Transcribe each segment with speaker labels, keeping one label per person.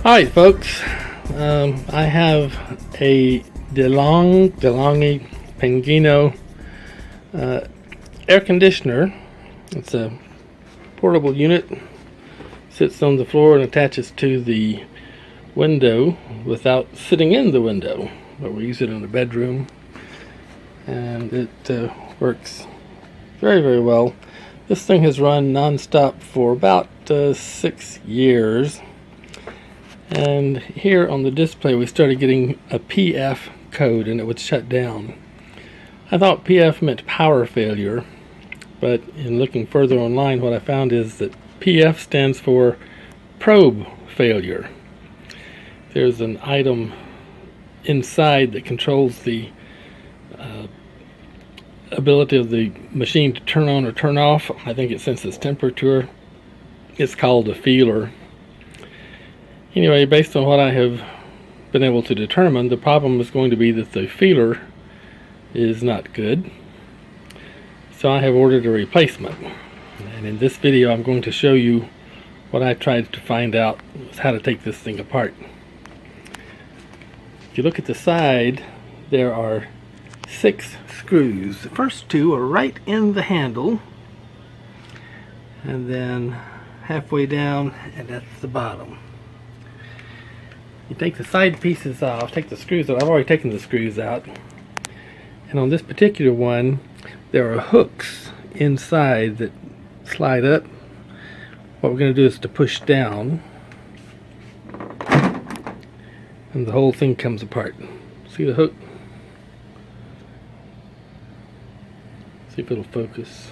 Speaker 1: Alright folks, I have a Delonghi Pangino air conditioner. It's a portable unit, sits on the floor and attaches to the window without sitting in the window, but we use it in the bedroom, and it works very well. This thing has run non-stop for about 6 years. And here on the display we started getting a PF code and it would shut down. I thought PF meant power failure, but in looking further online what I found is that PF stands for probe failure. There's an item inside that controls the ability of the machine to turn on or turn off. I think it senses temperature. It's called a feeler. Anyway, based on what I have been able to determine, the problem is going to be that the feeler is not good. So I have ordered a replacement. And in this video I'm going to show you what I tried to find out was how to take this thing apart. If you look at the side, there are 6 screws. The first 2 are right in the handle, and then halfway down, and that's the bottom. You take the side pieces off, take the screws out. I've already taken the screws out. And on this particular one, there are hooks inside that slide up. What we're going to do is to push down, and the whole thing comes apart. See the hook? See if it'll focus.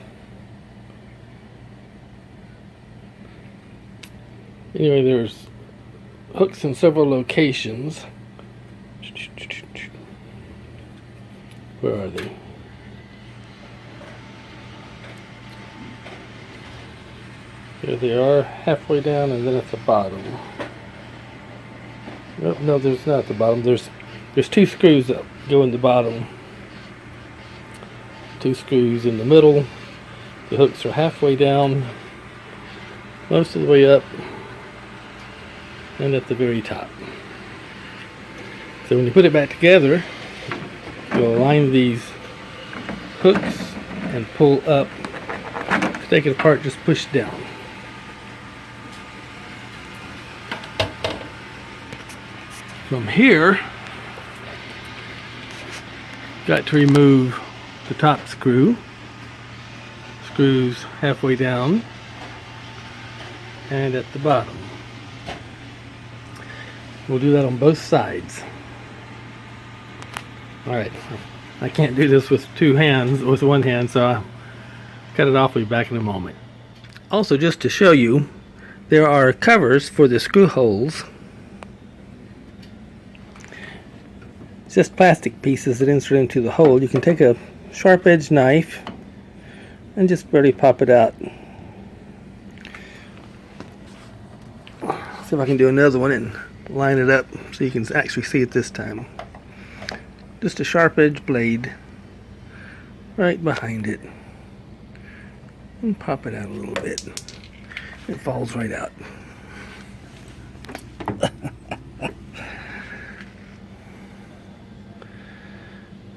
Speaker 1: Anyway, there's hooks in several locations. Where are they? There they are, halfway down, and then at the bottom. No, there's not at the bottom. There's 2 screws that go in the bottom. 2 screws in the middle. The hooks are halfway down, most of the way up, and at the very top. So when you put it back together, you'll align these hooks and pull up. To take it apart, just push down. From here, got to remove the top screw. Screws halfway down and at the bottom. We'll do that on both sides. Alright, I can't do this with 2 hands, with 1 hand, so I'll cut it off. We'll be back in a moment. Also, just to show you, there are covers for the screw holes. It's just plastic pieces that insert into the hole. You can take a sharp edged knife and just barely pop it out. See if I can do another one and line it up so you can actually see it this time. Just a sharp edge blade right behind it, and pop it out a little bit. It falls right out.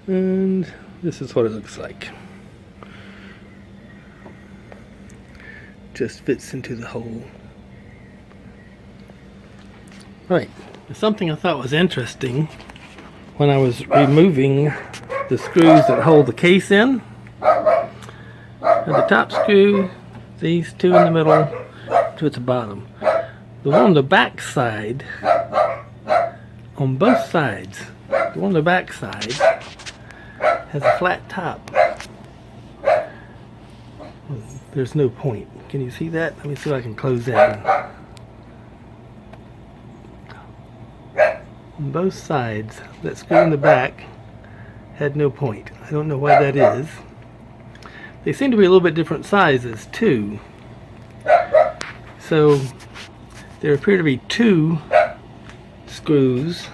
Speaker 1: And this is what it looks like. Just fits into the hole. Right, something I thought was interesting when I was removing the screws that hold the case in. At the top screw, these 2 in the middle, 2 at the bottom. The one on the back side, on both sides, the one on the back side has a flat top. There's no point. Can you see that? Let me see if I can close that. On both sides, that screw in the back had no point. I don't know why that is. They seem to be a little bit different sizes too. So there appear to be 2 screws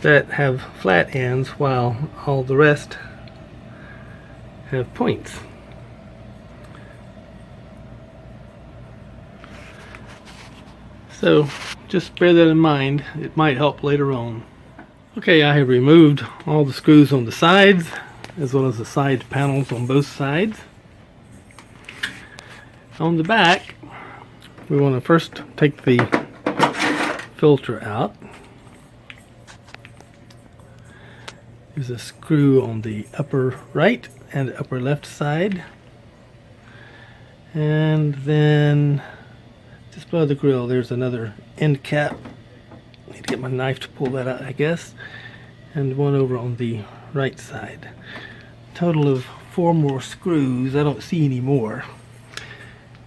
Speaker 1: that have flat ends while all the rest have points. So just bear that in mind. It might help later on. Okay, I have removed all the screws on the sides as well as the side panels on both sides. On the back, we want to first take the filter out. There's a screw on the upper right and upper left side. And then just below the grill there's another end cap. Need to get my knife to pull that out, I guess. And one over on the right side. Total of 4 more screws. I don't see any more.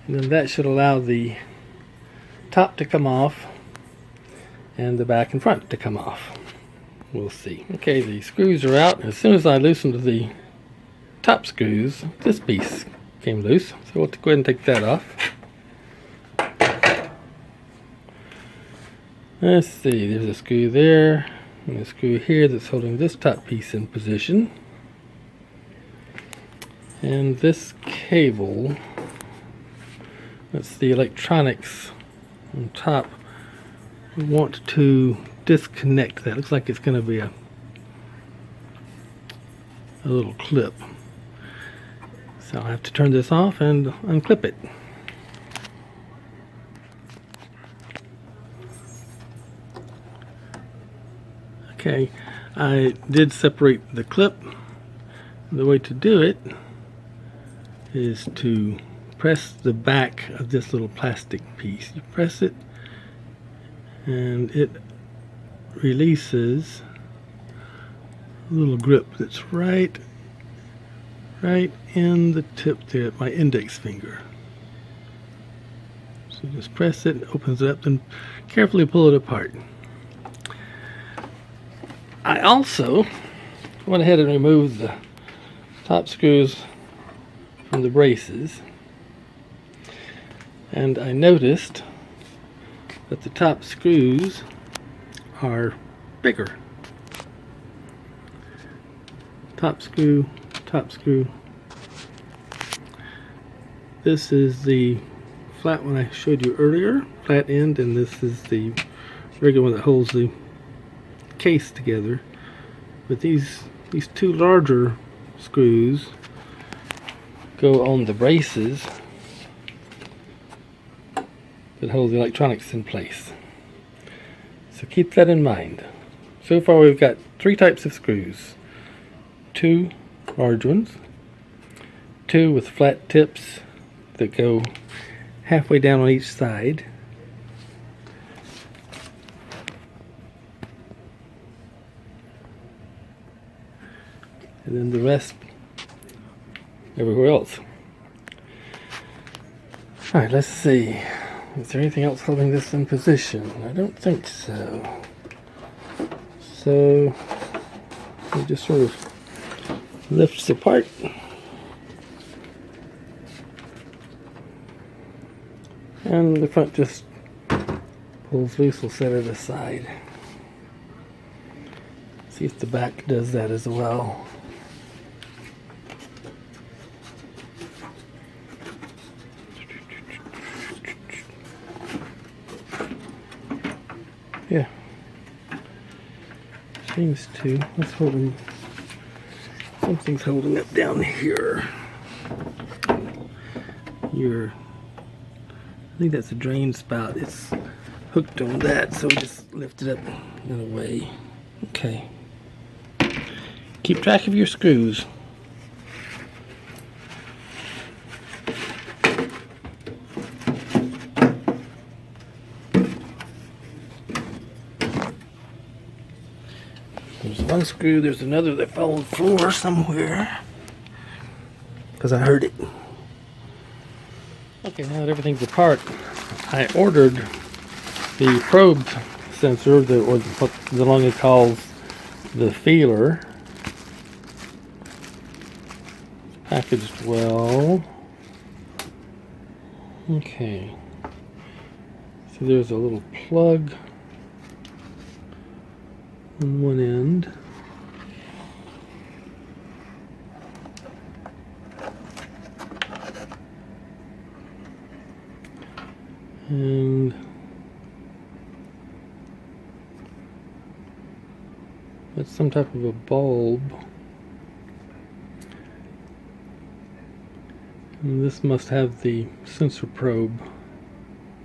Speaker 1: And then that should allow the top to come off and the back and front to come off. We'll see. Okay, the screws are out. As soon as I loosened the top screws, this piece came loose. So we'll go ahead and take that off. Let's see, there's a screw there and a screw here that's holding this top piece in position. And this cable, that's the electronics on top. We want to disconnect that. Looks like it's going to be a little clip. So I'll have to turn this off and unclip it. Okay, I did separate the clip. The way to do it is to press the back of this little plastic piece. You press it and it releases a little grip that's right in the tip there, my index finger. So just press it, it opens it up, and carefully pull it apart. I also went ahead and removed the top screws from the braces, and I noticed that the top screws are bigger. Top screw, top screw. This is the flat one I showed you earlier, flat end, and this is the regular one that holds the case together. But these 2 larger screws go on the braces that hold the electronics in place. So keep that in mind. So far we've got 3 types of screws. 2 large ones, 2 with flat tips that go halfway down on each side, and then the rest everywhere else. Alright, let's see. Is there anything else holding this in position? I don't think so. So we just sort of lifts apart. And the front just pulls loose. We'll set it aside. See if the back does that as well. Yeah. Seems to. What's holding? Something's holding up down here. I think that's a drain spout. It's hooked on that, so we just lift it up in a way. Okay. Keep track of your screws. There's one screw, there's another that fell on the floor somewhere, because I heard it. Okay, now that everything's apart, I ordered the probe sensor, or what Delonghi calls the feeler. Packaged well. Okay. So there's a little plug on one end. And It's some type of a bulb. And this must have the sensor probe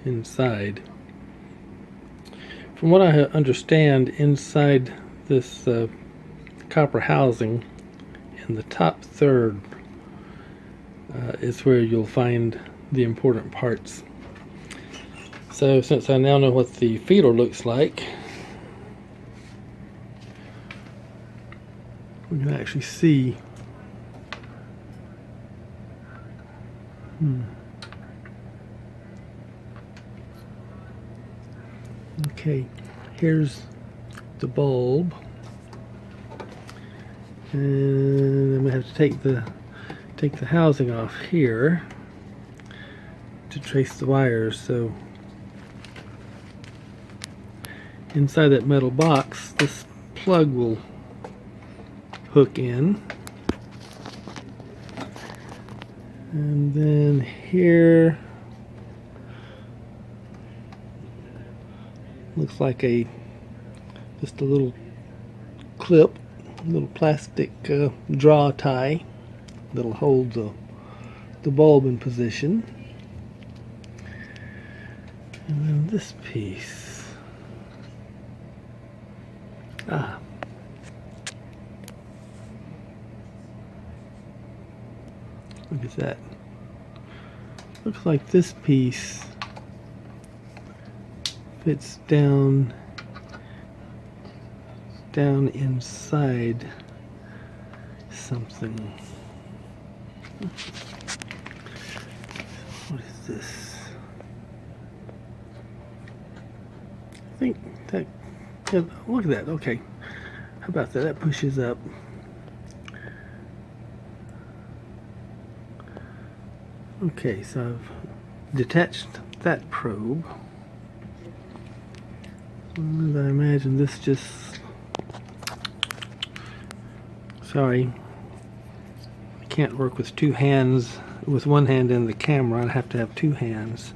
Speaker 1: inside. From what I understand, inside this copper housing, in the top third, is where you'll find the important parts. So since I now know what the feeder looks like, we can actually see Okay, here's the bulb, and I'm gonna have to take the housing off here to trace the wires. So inside that metal box, this plug will hook in, and then here looks like just a little clip, a little plastic draw tie that'll hold the bulb in position. And then this piece, look at that. Looks like this piece fits down inside something. What is this? I think that, yeah, look at that. Okay, how about that? That pushes up. Okay, so I've detached that probe. And I imagine this just... Sorry, I can't work with two hands, with one hand in the camera. I'd have to have two hands.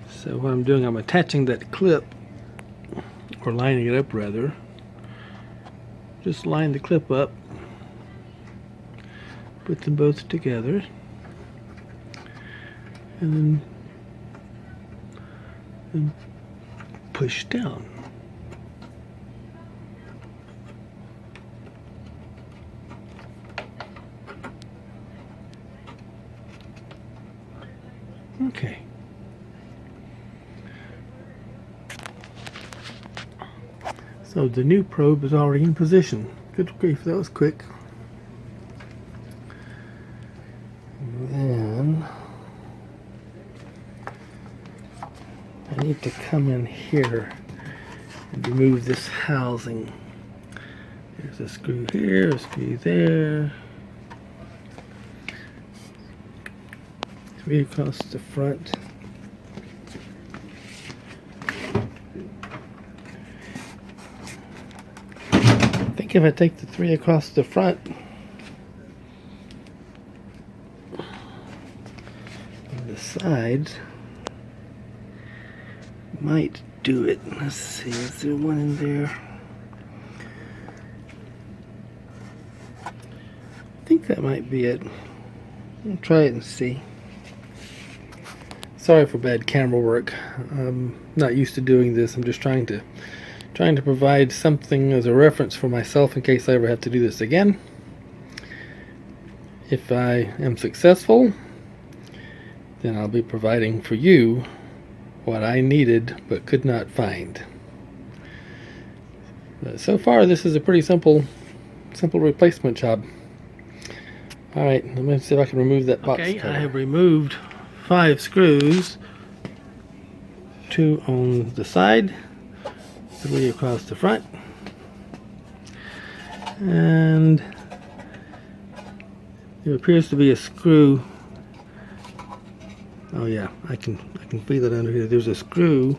Speaker 1: So what I'm doing, I'm attaching that clip, or lining it up rather. Just line the clip up, put them both together, and then push down. Okay. So the new probe is already in position. Good grief, that was quick. And then I need to come in here and remove this housing. There's a screw here, a screw there. 3 across the front. I think if I take the 3 across the front, on the sides, might do it. Let's see, is there one in there? I think that might be it. I'll try it and see. Sorry for bad camera work. I'm not used to doing this. I'm just trying to provide something as a reference for myself in case I ever have to do this again. If I am successful, then I'll be providing for you what I needed but could not find. But so far, this is a pretty simple replacement job. All right, let me see if I can remove that box cover. I have removed 5 screws, 2 on the side, 3 across the front, and there appears to be a screw. Oh yeah, I can feel it under here. There's a screw.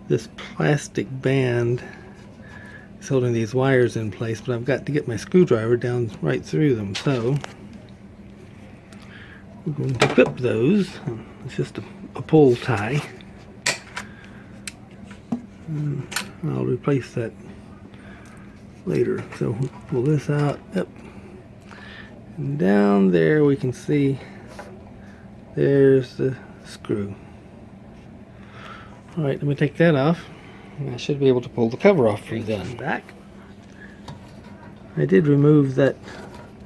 Speaker 1: This plastic band is holding these wires in place, but I've got to get my screwdriver down right through them. So we're going to clip those. It's just a pull tie. I'll replace that later. So we'll pull this out. Yep. And down there we can see there's the screw. Alright, let me take that off. And I should be able to pull the cover off from then. Back. I did remove that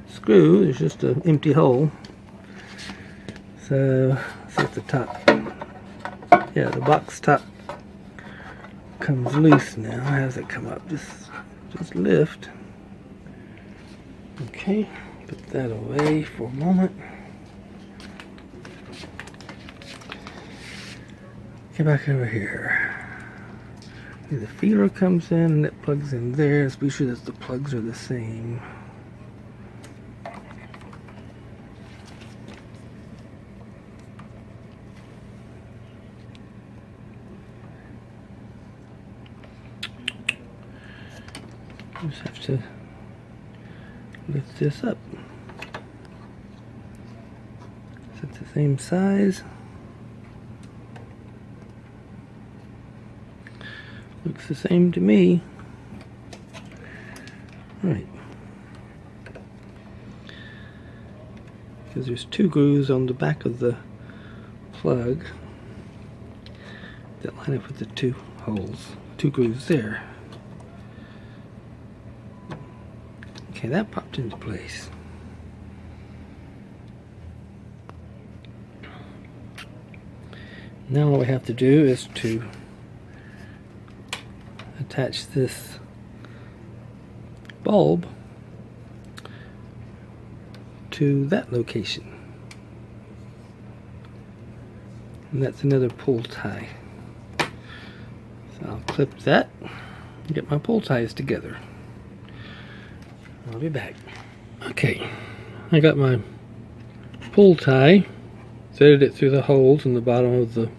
Speaker 1: screw. There's just an empty hole. So, see if the top, yeah, the box top comes loose now. How does it come up? Just lift. Okay, put that away for a moment. Get back over here. The feeler comes in and it plugs in there. Let's be sure that the plugs are the same. Just have to lift this up. Is it the same size? Looks the same to me. Right. Because there's two grooves on the back of the plug that line up with the two holes. Two grooves there. Okay, that popped into place. Now what we have to do is to attach this bulb to that location. And that's another pull tie. So I'll clip that and get my pull ties together. I'll be back. Okay, I got my pull tie, threaded it through the holes in the bottom of the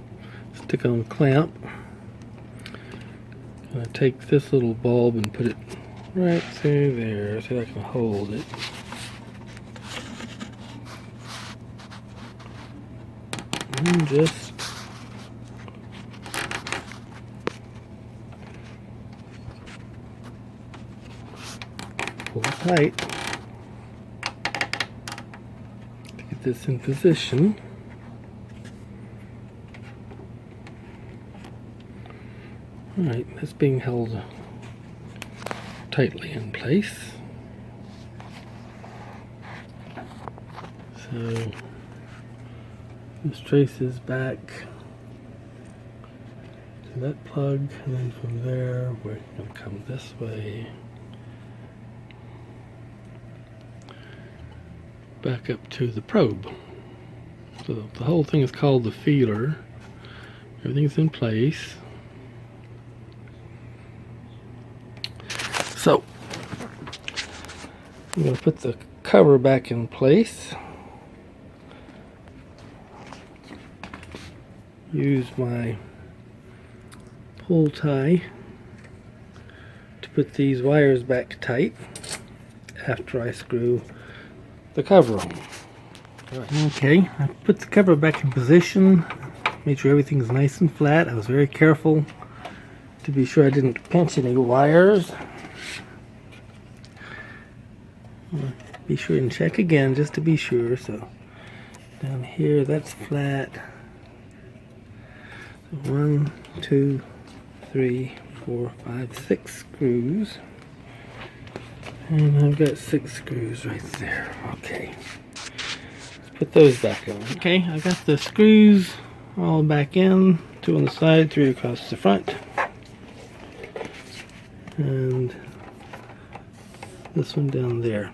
Speaker 1: stick-on clamp. I'm going to take this little bulb and put it right through there so I can hold it. And just pull tight to get this in position. Alright, that's being held tightly in place. So this traces back to that plug, and then from there we're going to come this way back up to the probe. So the whole thing is called the feeler. Everything's in place. So I'm going to put the cover back in place. Use my pull tie to put these wires back tight after I screw the cover on. Okay, I put the cover back in position, made sure everything's nice and flat. I was very careful to be sure I didn't pinch any wires. Be sure and check again just to be sure. So down here, that's flat. So 1, 2, 3, 4, 5, 6 screws. And I've got 6 screws right there. Okay. Let's put those back on. Okay, I got the screws all back in. 2 on the side, 3 across the front. And this one down there.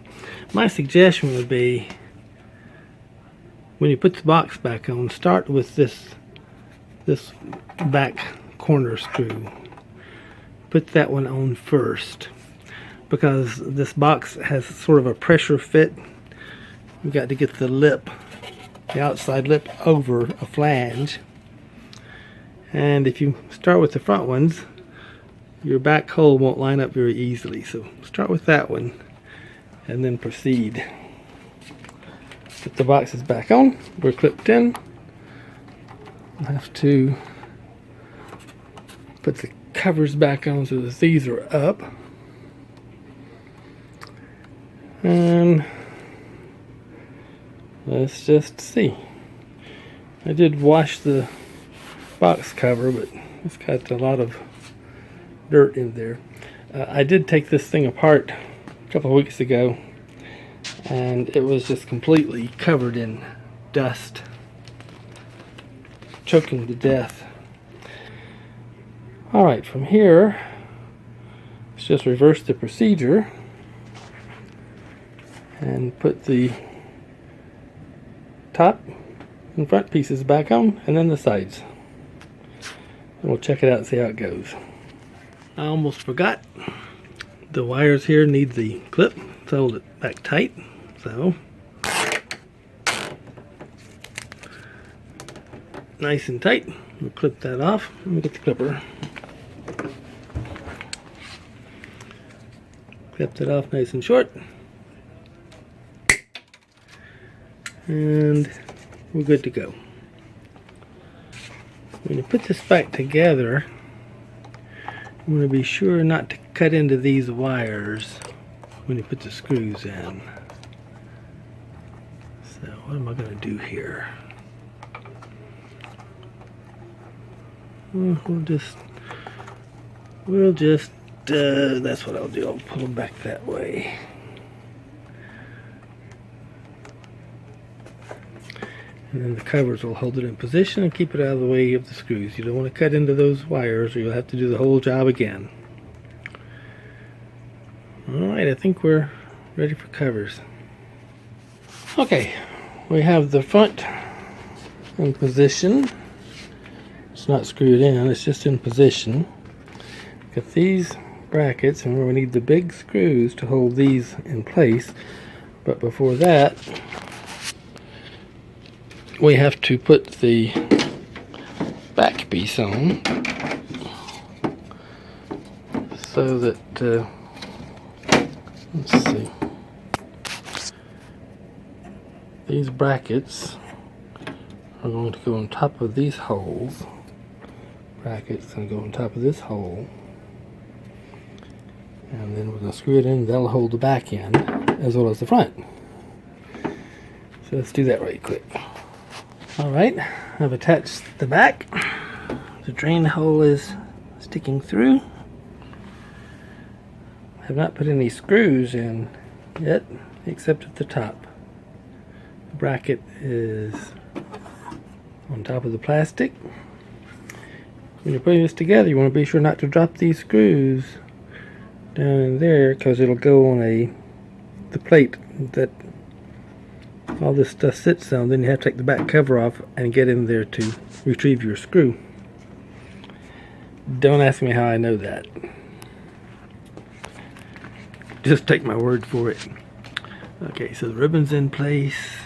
Speaker 1: My suggestion would be, when you put the box back on, start with this back corner screw. Put that one on first, because this box has sort of a pressure fit. You've got to get the lip, the outside lip, over a flange. And if you start with the front ones, your back hole won't line up very easily. So start with that one and then proceed. Put the boxes back on. We're clipped in. I have to put the covers back on so that these are up. And let's just see. I did wash the box cover, but it's got a lot of dirt in there. I did take this thing apart a couple of weeks ago, and it was just completely covered in dust, choking to death. Alright, from here, let's just reverse the procedure and put the top and front pieces back on, and then the sides. And we'll check it out and see how it goes. I almost forgot. The wires here need the clip to hold it back tight. So, nice and tight. We'll clip that off. Let me get the clipper. Clipped it off nice and short. And we're good to go. When you put this back together, you want to be sure not to cut into these wires when you put the screws in. So what am I going to do here? We'll just that's what I'll do. I'll pull them back that way. And then the covers will hold it in position and keep it out of the way of the screws. You don't want to cut into those wires or you'll have to do the whole job again. Alright, I think we're ready for covers. Okay, we have the front in position. It's not screwed in, it's just in position. Got these brackets, and we need the big screws to hold these in place. But before that, we have to put the back piece on so that let's see, these brackets are going to go on top of these holes. Brackets going to go on top of this hole, and then we're going to screw it in. That'll hold the back end as well as the front. So let's do that right quick. Alright, I've attached the back. The drain hole is sticking through. I have not put any screws in yet, except at the top. The bracket is on top of the plastic. When you're putting this together, you want to be sure not to drop these screws down in there, because it'll go on the plate that all this stuff sits on. Then you have to take the back cover off and get in there to retrieve your screw. Don't ask me how I know that. Just take my word for it. Okay, so the ribbon's in place.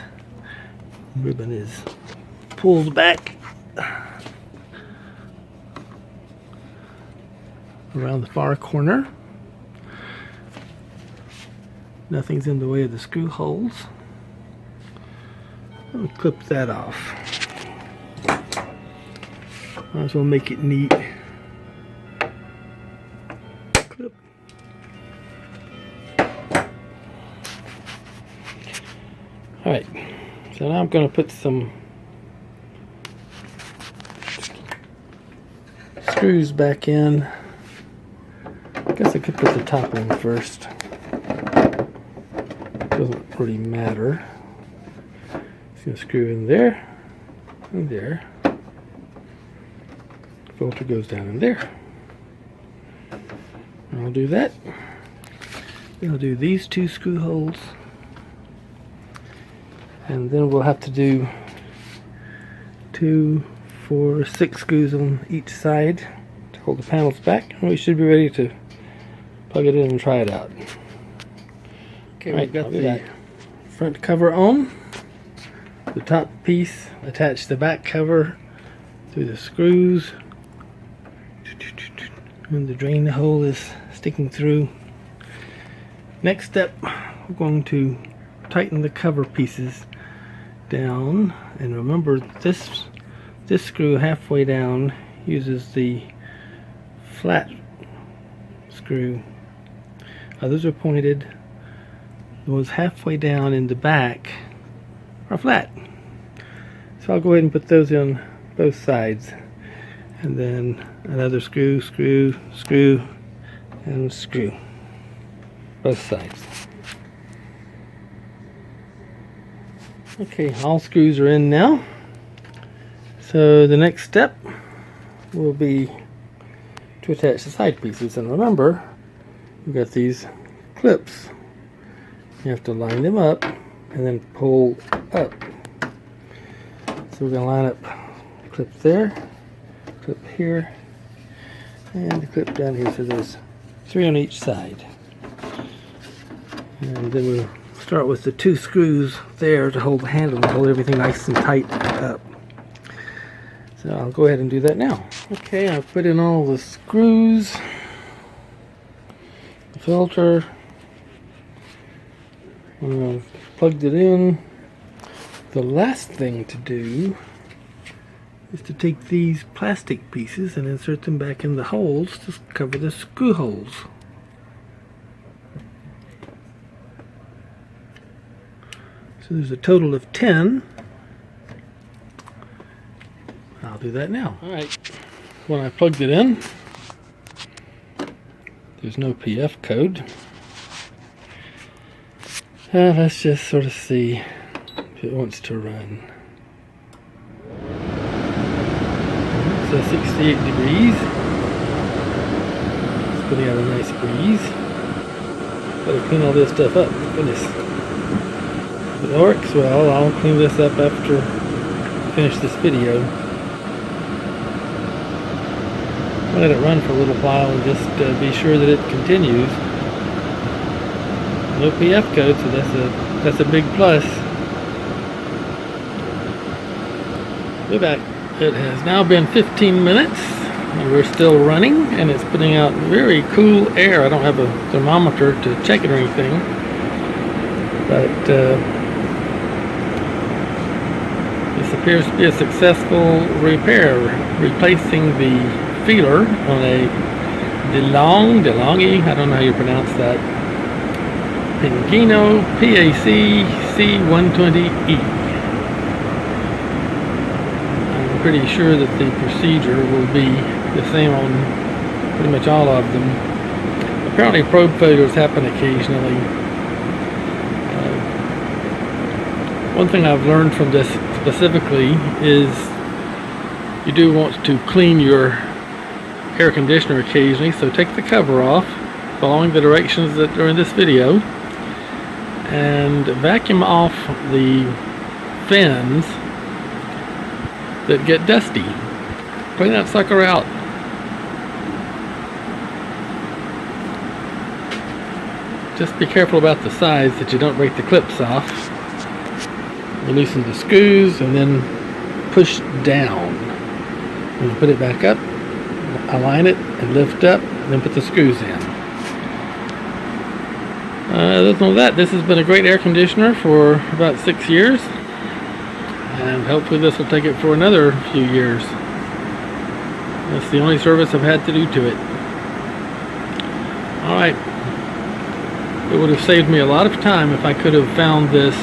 Speaker 1: The ribbon is pulled back around the far corner. Nothing's in the way of the screw holes. I'll clip that off. Might as well make it neat. Clip. Alright, so now I'm going to put some screws back in. I guess I could put the top on first. Doesn't really matter. Just gonna screw in there and there. Filter goes down in there. I'll do that. Then I'll do these two screw holes, and then we'll have to do 2, 4, 6 screws on each side to hold the panels back, and we should be ready to plug it in and try it out. Okay, we've got the front cover on. The top piece, attach the back cover through the screws, and the drain hole is sticking through. Next step, we're going to tighten the cover pieces down, and remember this screw halfway down uses the flat screw. Others are pointed. The ones halfway down in the back are flat. So I'll go ahead and put those in both sides. And then another screw, screw, screw, and screw. Both sides. Okay, all screws are in now. So the next step will be to attach the side pieces. And remember, we've got these clips. You have to line them up and then pull up. So we're going to line up the clip there, clip here, and the clip down here. So there's 3 on each side. And then we'll start with the 2 screws there to hold the handle and hold everything nice and tight up. So I'll go ahead and do that now. Okay, I've put in all the screws, the filter, plugged it in. The last thing to do is to take these plastic pieces and insert them back in the holes to cover the screw holes. So there's a total of 10. I'll do that now. Alright, when I plugged it in, there's no PF code. Let's just sort of see if it wants to run. So 68 degrees. It's putting out a nice breeze. Better clean all this stuff up. Goodness. If it works well, I'll clean this up after I finish this video. I'll let it run for a little while and just be sure that it continues. No PF code, so that's a big plus. We're back. It has now been 15 minutes and we're still running, and it's putting out very cool air. I don't have a thermometer to check it or anything, but this appears to be a successful repair, replacing the feeler on a Delonghi, I don't know how you pronounce that, Pengino PAC C120E. I'm pretty sure that the procedure will be the same on pretty much all of them. Apparently probe failures happen occasionally. One thing I've learned from this specifically is you do want to clean your air conditioner occasionally, so take the cover off following the directions that are in this video and vacuum off the fins that get dusty. Clean that sucker out. Just be careful about the sides that you don't break the clips off. You loosen the screws and then push down. When you put it back up, align it and lift up, and then put the screws in. Other than that, this has been a great air conditioner for about 6 years, and hopefully this will take it for another few years. That's the only service I've had to do to it. Alright, it would have saved me a lot of time if I could have found this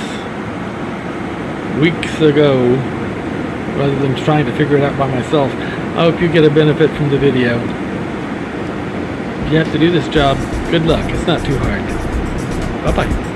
Speaker 1: weeks ago rather than trying to figure it out by myself. I hope you get a benefit from the video. If you have to do this job, good luck. It's not too hard. Bye-bye.